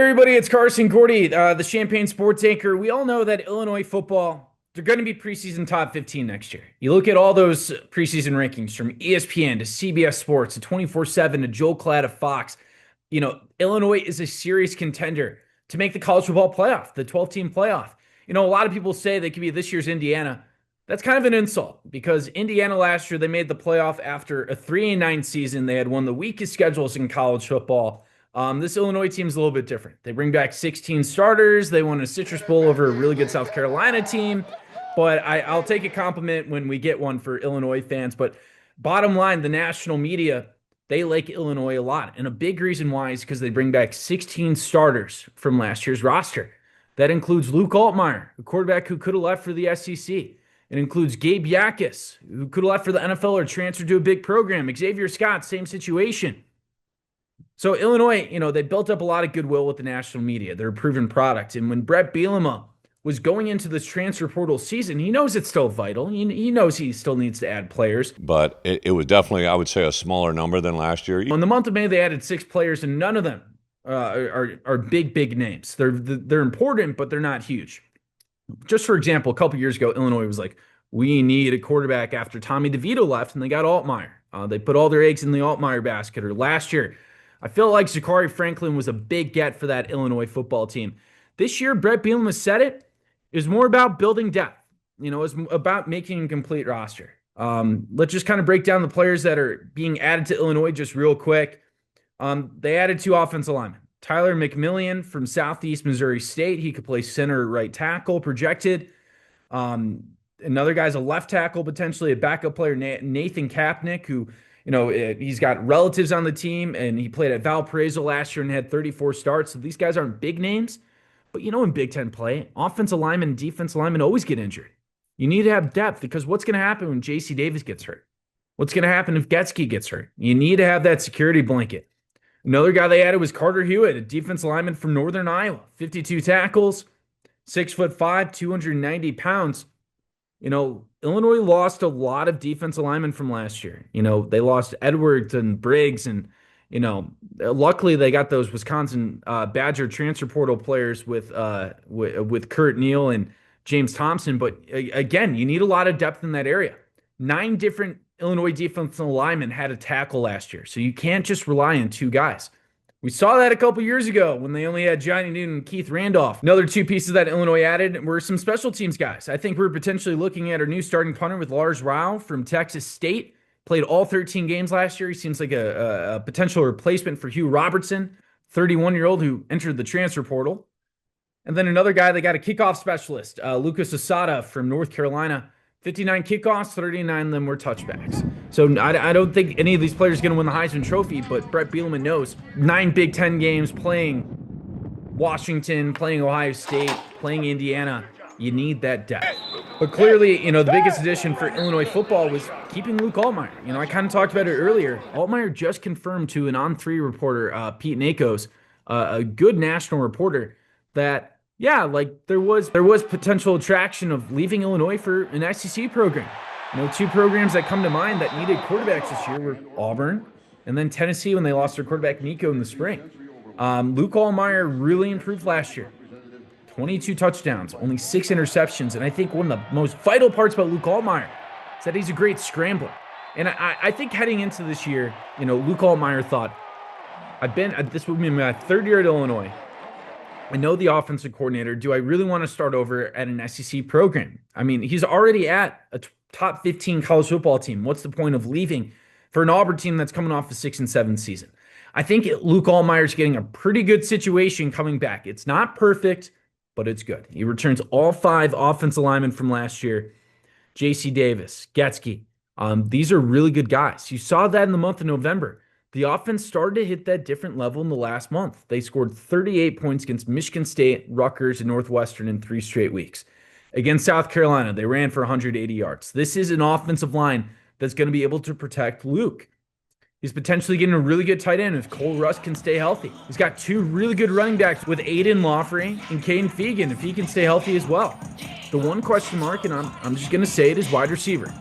Everybody, it's Carson Gordy, the Champagne Sports Anchor. We all know that Illinois football, they're going to be preseason top 15 next year. You look at all those preseason rankings from ESPN to CBS Sports to 24/7 to Joel Klatt of Fox. Illinois is a serious contender to make the college football playoff, the 12-team playoff. A lot of people say they could be this year's Indiana. That's kind of an insult because Indiana last year, they made the playoff after a 3-9 season. They had one of the weakest schedules in college football. This Illinois team is a little bit different. They bring back 16 starters. They won a Citrus Bowl over a really good South Carolina team. But I'll take a compliment when we get one for Illinois fans. But bottom line, the national media, they like Illinois a lot. And a big reason why is because they bring back 16 starters from last year's roster. That includes Luke Altmaier, a quarterback who could have left for the SEC. It includes Gabe Yakis, who could have left for the NFL or transferred to a big program. Xavier Scott, same situation. So Illinois, they built up a lot of goodwill with the national media. They're a proven product. And when Brett Bielema was going into this transfer portal season, he knows it's still vital. He knows he still needs to add players. But it was definitely, I would say, a smaller number than last year. In the month of May, they added 6 players, and none of them are big names. They're important, but they're not huge. Just for example, a couple years ago, Illinois was like, we need a quarterback after Tommy DeVito left, and they got Altmaier. They put all their eggs in the Altmaier basket. Or last year, I feel like Zachary Franklin was a big get for that Illinois football team. This year, Brett Bielema said it is more about building depth. It's about making a complete roster. Let's just kind of break down the players that are being added to Illinois just real quick. They added 2 offensive linemen. Tyler McMillian from Southeast Missouri State. He could play center or right tackle, projected. Another guy's a left tackle, potentially a backup player, Nathan Kapnick, who he's got relatives on the team, and he played at Valparaiso last year and had 34 starts. So these guys aren't big names, but in Big Ten play, offensive linemen and defensive linemen always get injured. You need to have depth because what's going to happen when J.C. Davis gets hurt? What's going to happen if Getsky gets hurt? You need to have that security blanket. Another guy they added was Carter Hewitt, a defensive lineman from Northern Iowa, 52 tackles, 6'5", 290 pounds. Illinois lost a lot of defensive linemen from last year. They lost Edwards and Briggs, and luckily they got those Wisconsin Badger transfer portal players with Kurt Neal and James Thompson. But again, you need a lot of depth in that area. 9 different Illinois defensive linemen had a tackle last year, so you can't just rely on 2 guys. We saw that a couple years ago when they only had Johnny Newton and Keith Randolph. Another 2 pieces that Illinois added were some special teams guys. I think we're potentially looking at our new starting punter with Lars Rao from Texas State. Played all 13 games last year. He seems like a potential replacement for Hugh Robertson, 31-year-old who entered the transfer portal. And then another guy, they got a kickoff specialist, Lucas Asada from North Carolina. 59 kickoffs, 39 of them were touchbacks. So I don't think any of these players are going to win the Heisman Trophy, but Brett Bielema knows 9 Big Ten games, playing Washington, playing Ohio State, playing Indiana. You need that depth. But clearly, the biggest addition for Illinois football was keeping Luke Altmaier. I kind of talked about it earlier. Altmaier just confirmed to an On3 reporter, Pete Nakos, a good national reporter, that there was potential attraction of leaving Illinois for an SEC program. 2 programs that come to mind that needed quarterbacks this year were Auburn and then Tennessee when they lost their quarterback Nico in the spring. Luke Altmaier really improved last year. 22 touchdowns, only 6 interceptions. And I think one of the most vital parts about Luke Altmaier is that he's a great scrambler. And I think heading into this year, Luke Altmaier thought, this would be my 3rd year at Illinois. I know the offensive coordinator. Do I really want to start over at an SEC program? I mean, he's already at a top 15 college football team. What's the point of leaving for an Auburn team that's coming off a 6-7 season? I think Luke Altmaier's getting a pretty good situation coming back. It's not perfect, but it's good. He returns all 5 offensive linemen from last year. J.C. Davis, Getsky. These are really good guys. You saw that in the month of November. The offense started to hit that different level in the last month. They scored 38 points against Michigan State, Rutgers, and Northwestern in 3 straight weeks. Against South Carolina, they ran for 180 yards. This is an offensive line that's going to be able to protect Luke. He's potentially getting a really good tight end if Cole Russ can stay healthy. He's got 2 really good running backs with Aiden Lawfrey and Caden Fegan if he can stay healthy as well. The one question mark, and I'm just going to say it, is wide receiver.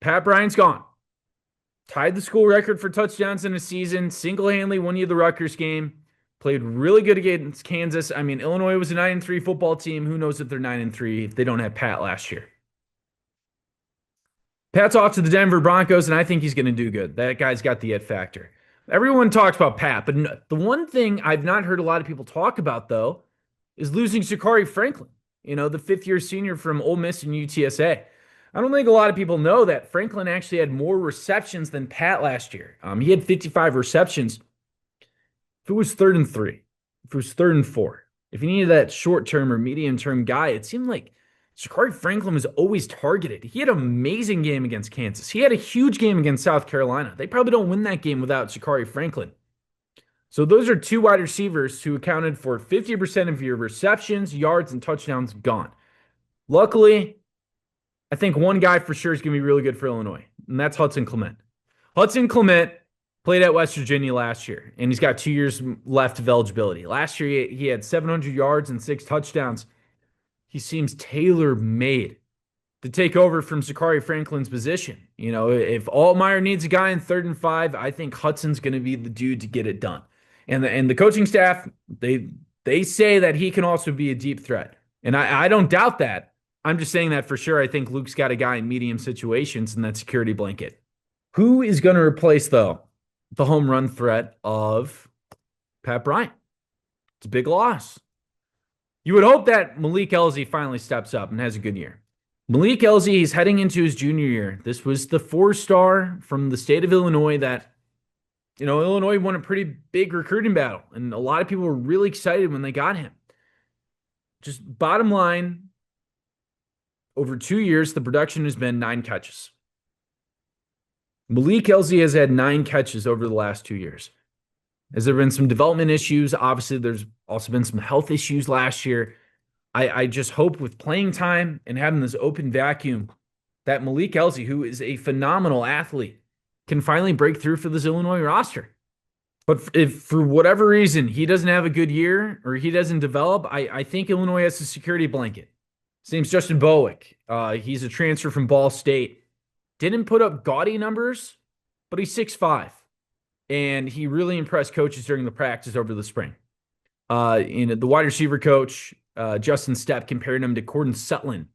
Pat Bryant's gone. Tied the school record for touchdowns in a season, single-handedly won you the Rutgers game. Played really good against Kansas. I mean, Illinois was a 9-3 football team. Who knows if they're 9-3 if they don't have Pat last year? Pat's off to the Denver Broncos, and I think he's going to do good. That guy's got the it factor. Everyone talks about Pat, but the one thing I've not heard a lot of people talk about, though, is losing Zachary Franklin, the fifth-year senior from Ole Miss and UTSA. I don't think a lot of people know that Franklin actually had more receptions than Pat last year. He had 55 receptions. If it was 3rd and 3, if it was 3rd and 4, if you needed that short-term or medium-term guy, it seemed like Zachary Franklin was always targeted. He had an amazing game against Kansas. He had a huge game against South Carolina. They probably don't win that game without Zachary Franklin. So those are two wide receivers who accounted for 50% of your receptions, yards, and touchdowns gone. Luckily, I think one guy for sure is going to be really good for Illinois, and that's Hudson Clement. Hudson Clement played at West Virginia last year, and he's got 2 years left of eligibility. Last year, he had 700 yards and 6 touchdowns. He seems tailor-made to take over from Zachary Franklin's position. If Altmaier needs a guy in 3rd and 5, I think Hudson's going to be the dude to get it done. And the coaching staff, they say that he can also be a deep threat. And I don't doubt that. I'm just saying that for sure. I think Luke's got a guy in medium situations in that security blanket. Who is going to replace, though, the home run threat of Pat Bryant? It's a big loss. You would hope that Malik Elzy finally steps up and has a good year. Malik Elzy is heading into his junior year. This was the 4-star from the state of Illinois that, Illinois won a pretty big recruiting battle, and a lot of people were really excited when they got him. Just bottom line, over 2 years, the production has been 9 catches. Malik Elzy has had 9 catches over the last 2 years. Has there been some development issues? Obviously, there's also been some health issues last year. I just hope with playing time and having this open vacuum that Malik Elzy, who is a phenomenal athlete, can finally break through for this Illinois roster. But if for whatever reason he doesn't have a good year or he doesn't develop, I think Illinois has a security blanket. His name's Justin Bowick. He's a transfer from Ball State. Didn't put up gaudy numbers, but he's 6'5". And he really impressed coaches during the practice over the spring. The wide receiver coach, Justin Stepp, compared him to Corden Sutton,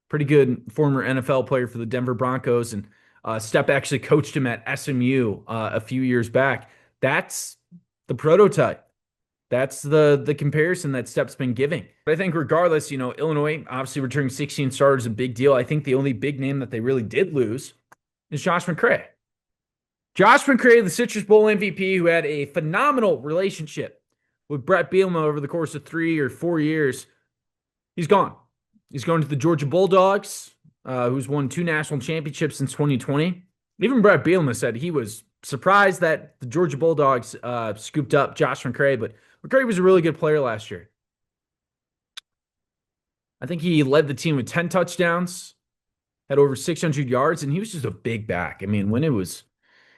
pretty good former NFL player for the Denver Broncos. And Stepp actually coached him at SMU a few years back. That's the prototype. That's the comparison that Stepp's been giving. But I think regardless, Illinois obviously returning 16 starters, a big deal. I think the only big name that they really did lose is Josh McCray. Josh McCray, the Citrus Bowl MVP, who had a phenomenal relationship with Brett Bielema over the course of 3 or 4 years, he's gone. He's going to the Georgia Bulldogs, who's won 2 national championships since 2020. Even Brett Bielema said he was surprised that the Georgia Bulldogs scooped up Josh McCray, but McCray was a really good player last year. I think he led the team with 10 touchdowns, had over 600 yards, and he was just a big back. I mean, when it was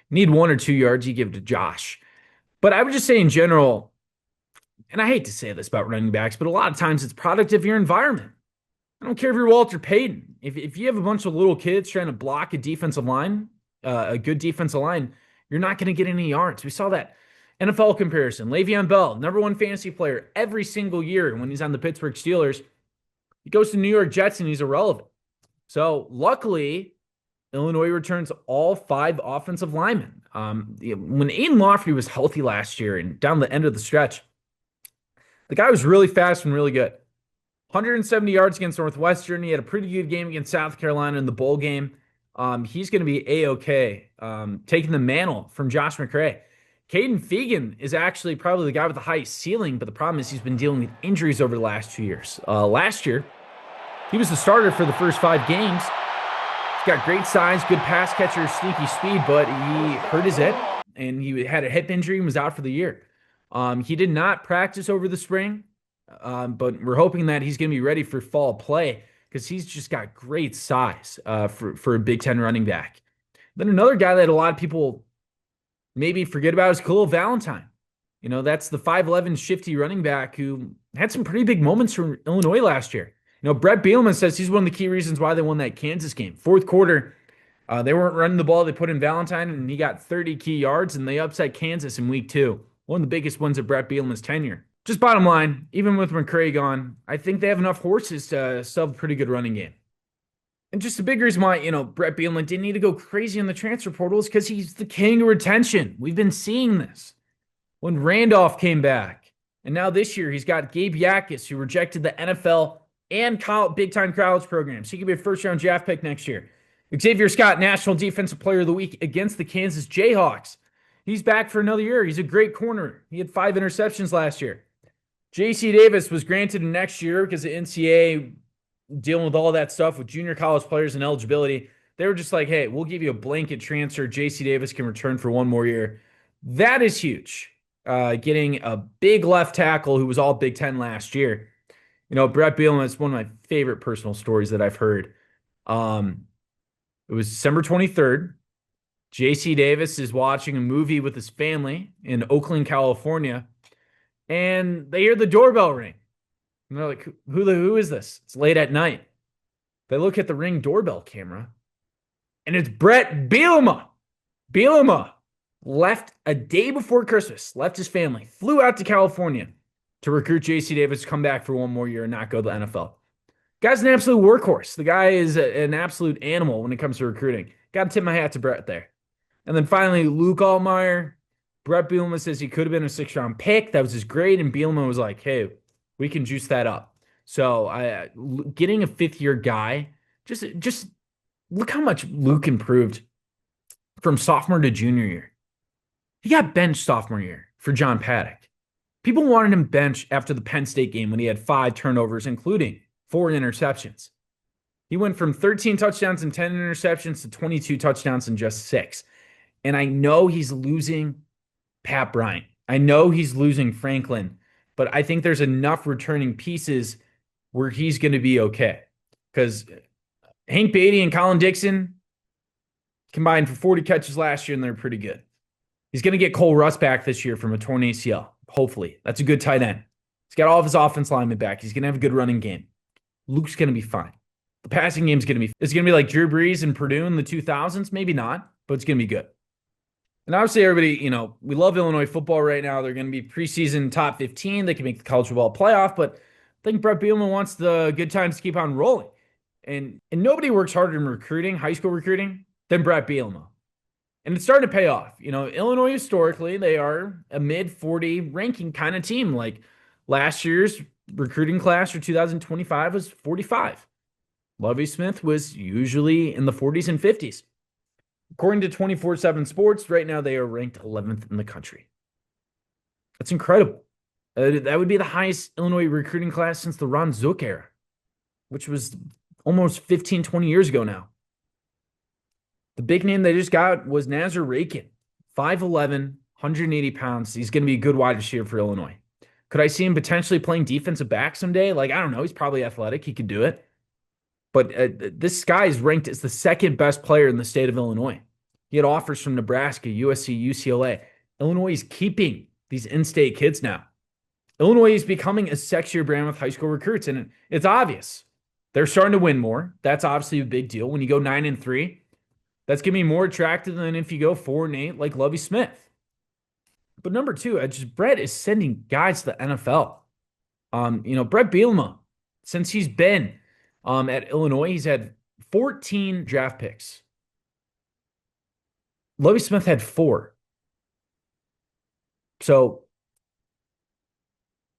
need 1 or 2 yards, you give it to Josh. But I would just say in general, and I hate to say this about running backs, but a lot of times it's product of your environment. I don't care if you're Walter Payton. If you have a bunch of little kids trying to block a defensive line, a good defensive line, you're not going to get any yards. We saw that NFL comparison. Le'Veon Bell, #1 fantasy player every single year when he's on the Pittsburgh Steelers. He goes to New York Jets and he's irrelevant. So luckily, Illinois returns all 5 offensive linemen. When Aiden Lofty was healthy last year and down the end of the stretch, the guy was really fast and really good. 170 yards against Northwestern. He had a pretty good game against South Carolina in the bowl game. He's going to be A-okay, taking the mantle from Josh McCray. Caden Fegan is actually probably the guy with the highest ceiling, but the problem is he's been dealing with injuries over the last 2 years. Last year, he was the starter for the first 5 games. He's got great size, good pass catcher, sneaky speed, but he hurt his hip, and he had a hip injury and was out for the year. He did not practice over the spring, but we're hoping that he's going to be ready for fall play because he's just got great size for a Big Ten running back. Then another guy that a lot of people maybe forget about is Khalil Valentine. That's the 5'11" shifty running back who had some pretty big moments for Illinois last year. Brett Bielema says he's one of the key reasons why they won that Kansas game. Fourth quarter, they weren't running the ball. They put in Valentine, and he got 30 key yards, and they upset Kansas in week 2. one of the biggest ones of Brett Bielema's tenure. Just bottom line, even with McCray gone, I think they have enough horses to still have a pretty good running game. And just the big reason why, Brett Bielema didn't need to go crazy in the transfer portal is because he's the king of retention. We've been seeing this. When Randolph came back, and now this year he's got Gabe Yakis, who rejected the NFL and big-time college programs. He could be a first-round draft pick next year. Xavier Scott, National Defensive Player of the Week against the Kansas Jayhawks. He's back for another year. He's a great corner. He had 5 interceptions last year. J.C. Davis was granted next year because the NCAA dealing with all that stuff with junior college players and eligibility. They were just like, hey, we'll give you a blanket transfer. J.C. Davis can return for one more year. That is huge. Getting a big left tackle who was all Big Ten last year. Brett Bielema is one of my favorite personal stories that I've heard. It was December 23rd. J.C. Davis is watching a movie with his family in Oakland, California, and they hear the doorbell ring. And they're like, who is this? It's late at night. They look at the Ring doorbell camera, and it's Brett Bielema. Bielema left a day before Christmas, left his family, flew out to California to recruit J.C. Davis to come back for one more year and not go to the NFL. Guy's an absolute workhorse. The guy is an absolute animal when it comes to recruiting. Got to tip my hat to Brett there. And then finally, Luke Altmaier. Brett Bielema says he could have been a 6th-round pick. That was his grade. And Bielema was like, hey, we can juice that up. So getting a 5th-year guy, just look how much Luke improved from sophomore to junior year. He got benched sophomore year for John Paddock. People wanted him benched after the Penn State game when he had 5 turnovers, including 4 interceptions. He went from 13 touchdowns and 10 interceptions to 22 touchdowns and just 6. And I know he's losing Pat Bryant. I know he's losing Franklin, but I think there's enough returning pieces where he's going to be okay. Because Hank Beatty and Colin Dixon combined for 40 catches last year, and they're pretty good. He's going to get Cole Russ back this year from a torn ACL. Hopefully. That's a good tight end. He's got all of his offense linemen back. He's going to have a good running game. Luke's going to be fine. The passing game's going to be, it's going to be like Drew Brees and Purdue in the 2000s. Maybe not, but it's going to be good. And obviously everybody, we love Illinois football right now. They're going to be preseason top 15. They can make the college football playoff, but I think Brett Bielema wants the good times to keep on rolling. And nobody works harder in recruiting, high school recruiting, than Brett Bielema. And it's starting to pay off. Illinois historically, they are a mid-40 ranking kind of team. Like last year's recruiting class for 2025 was 45. Lovie Smith was usually in the 40s and 50s. According to 24/7 Sports, right now they are ranked 11th in the country. That's incredible. That would be the highest Illinois recruiting class since the Ron Zook era, which was almost 15, 20 years ago now. The big name they just got was Nazar Rakin, 5'11", 180 pounds. He's going to be a good wide receiver for Illinois. Could I see him potentially playing defensive back someday? I don't know. He's probably athletic. He could do it. But this guy is ranked as the 2nd best player in the state of Illinois. He had offers from Nebraska, USC, UCLA. Illinois is keeping these in-state kids now. Illinois is becoming a sexier brand with high school recruits, and it's obvious. They're starting to win more. That's obviously a big deal. When you go 9-3, that's going to be more attractive than if you go 4-8 like Lovie Smith. But number 2, Brett is sending guys to the NFL. Brett Bielema, since he's been at Illinois, he's had 14 draft picks. Lovie Smith had 4. So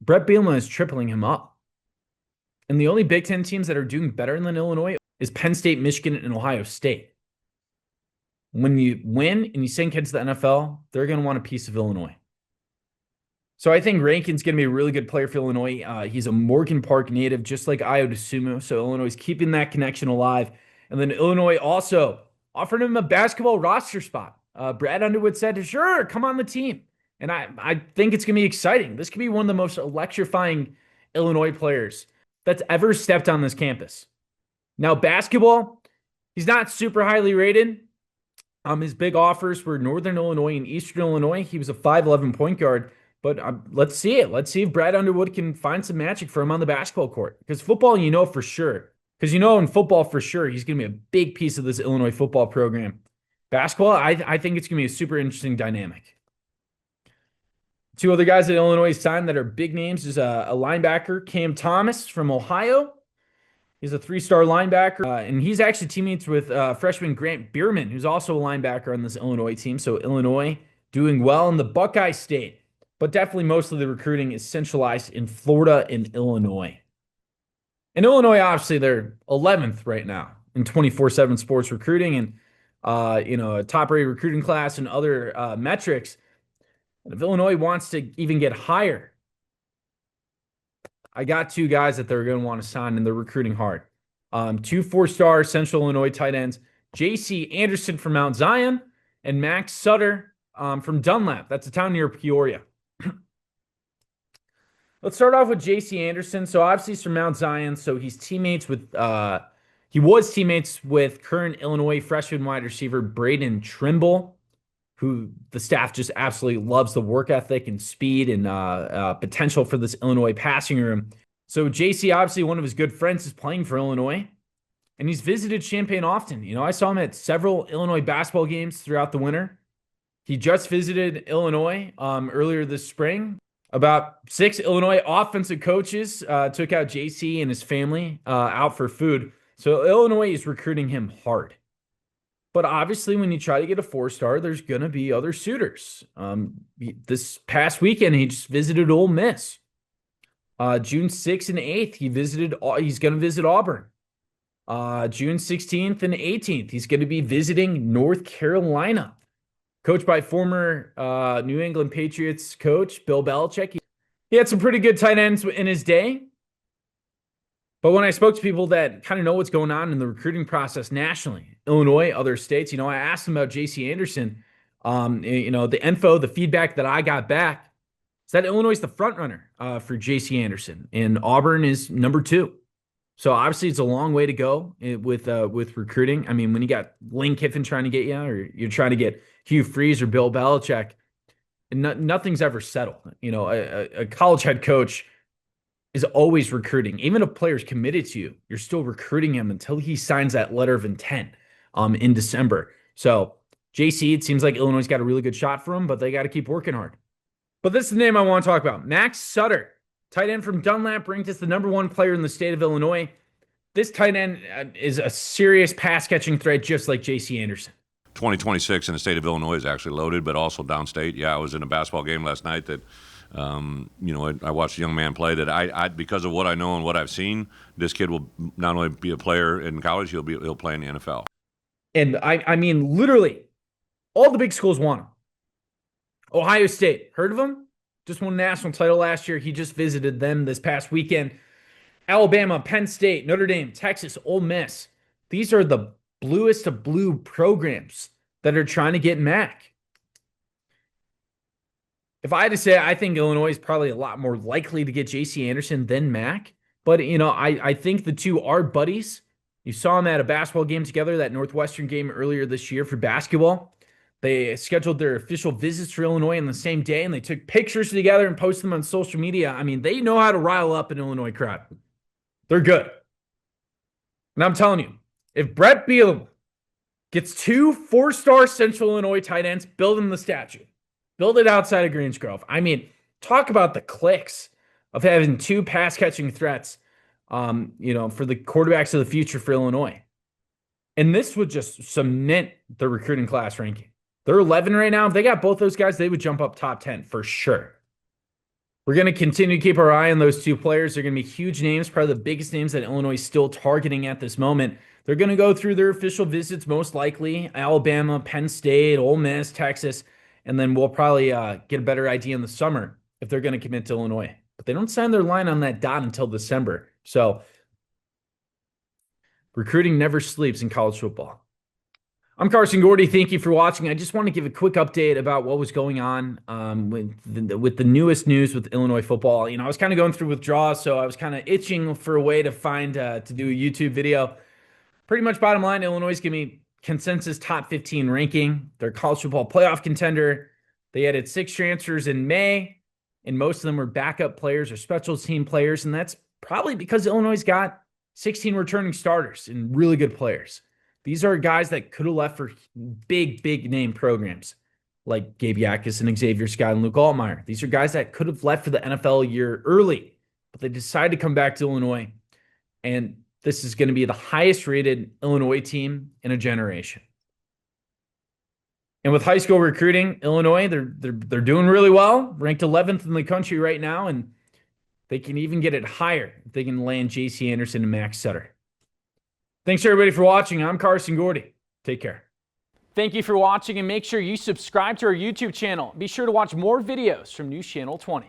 Brett Bielema is tripling him up. And the only Big Ten teams that are doing better than Illinois is Penn State, Michigan, and Ohio State. When you win and you send kids to the NFL, they're going to want a piece of Illinois. So I think Rankin's going to be a really good player for Illinois. He's a Morgan Park native, just like Ayo DeSumo. So Illinois is keeping that connection alive. And then Illinois also offered him a basketball roster spot. Brad Underwood said, sure, come on the team. And I think it's going to be exciting. This could be one of the most electrifying Illinois players that's ever stepped on this campus. Now, basketball, he's not super highly rated. His big offers were Northern Illinois and Eastern Illinois. He was a 5'11" point guard. But let's see it. Let's see if Brad Underwood can find some magic for him on the basketball court. Because football, for sure. Because in football, for sure, he's going to be a big piece of this Illinois football program. Basketball, I think it's going to be a super interesting dynamic. Two other guys that Illinois signed that are big names is a linebacker, Cam Thomas from Ohio. He's a three-star linebacker, and he's actually teammates with freshman Grant Bierman, who's also a linebacker on this Illinois team. So Illinois doing well in the Buckeye State, but definitely most of the recruiting is centralized in Florida and Illinois. And Illinois, obviously, they're 11th right now in 24/7 sports recruiting and a top-rated recruiting class and other metrics. And if Illinois wants to even get higher, I got two guys that they're going to want to sign, and they're recruiting hard. Two four-star Central Illinois tight ends, J.C. Anderson from Mount Zion and Max Sutter from Dunlap. That's a town near Peoria. Let's start off with J.C. Anderson. So obviously he's from Mount Zion, so he was teammates with current Illinois freshman wide receiver Braden Trimble, who the staff just absolutely loves the work ethic and speed and potential for this Illinois passing room. So JC, obviously one of his good friends, is playing for Illinois, and he's visited Champaign often. I saw him at several Illinois basketball games throughout the winter. He just visited Illinois earlier this spring. About 6 Illinois offensive coaches took out JC and his family out for food. So Illinois is recruiting him hard. But obviously, when you try to get a 4-star, there's going to be other suitors. This past weekend, he just visited Ole Miss. June 6th and 8th, he's going to visit Auburn. June 16th and 18th, he's going to be visiting North Carolina. Coached by former New England Patriots coach Bill Belichick. He had some pretty good tight ends in his day. But when I spoke to people that kind of know what's going on in the recruiting process nationally, Illinois, other states, I asked them about J.C. Anderson. The feedback that I got back is that Illinois is the front runner for J.C. Anderson, and Auburn is number 2. So obviously it's a long way to go with recruiting. I mean, when you got Lane Kiffin trying to get you, or you're trying to get Hugh Freeze or Bill Belichick, nothing's ever settled. A college head coach is always recruiting. Even if a player's committed to you, you're still recruiting him until he signs that letter of intent in December. So JC, it seems like Illinois got a really good shot for him, but they got to keep working hard. But this is the name I want to talk about. Max Sutter, tight end from Dunlap, ranked as the number 1 player in the state of Illinois. This tight end is a serious pass-catching threat, just like J.C. Anderson. 2026 in the state of Illinois is actually loaded, but also downstate. Yeah, I was in a basketball game last night that, I watched a young man play that I because of what I know and what I've seen, this kid will not only be a player in college, he'll play in the NFL. And I mean, literally, all the big schools want him. Ohio State, heard of him? Just won a national title last year. He just visited them this past weekend. Alabama, Penn State, Notre Dame, Texas, Ole Miss. These are the bluest of blue programs that are trying to get Mac. If I had to say, I think Illinois is probably a lot more likely to get J.C. Anderson than Mac. But, I think the two are buddies. You saw them at a basketball game together, that Northwestern game earlier this year for basketball. They scheduled their official visits for Illinois on the same day, and they took pictures together and posted them on social media. I mean, they know how to rile up an Illinois crowd. They're good. And I'm telling you, if Brett Bielema gets 2 4-star Central Illinois tight ends, build him the statue. Build it outside of Greens Grove. I mean, talk about the clicks of having 2 pass-catching threats, for the quarterbacks of the future for Illinois. And this would just cement the recruiting class ranking. They're 11 right now. If they got both those guys, they would jump up top 10 for sure. We're going to continue to keep our eye on those 2 players. They're going to be huge names, probably the biggest names that Illinois is still targeting at this moment. They're going to go through their official visits, most likely Alabama, Penn State, Ole Miss, Texas, and then we'll probably get a better idea in the summer if they're going to commit to Illinois. But they don't sign their line on that dot until December. So recruiting never sleeps in college football. I'm Carson Gordy. Thank you for watching. I just want to give a quick update about what was going on with the newest news with Illinois football. I was kind of going through withdrawals, so I was kind of itching for a way to find to do a YouTube video. Pretty much bottom line, Illinois is giving me consensus top 15 ranking. They're college football playoff contender. They added 6 transfers in May, and most of them were backup players or special team players, and that's probably because Illinois got 16 returning starters and really good players. These are guys that could have left for big, big name programs like Gabe Yakis and Xavier Scott and Luke Altmaier. These are guys that could have left for the NFL a year early, but they decided to come back to Illinois. And this is going to be the highest rated Illinois team in a generation. And with high school recruiting, Illinois, they're doing really well, ranked 11th in the country right now, and they can even get it higher if they can land J.C. Anderson and Max Sutter. Thanks everybody for watching. I'm Carson Gordy. Take care. Thank you for watching, and make sure you subscribe to our YouTube channel. Be sure to watch more videos from News Channel 20.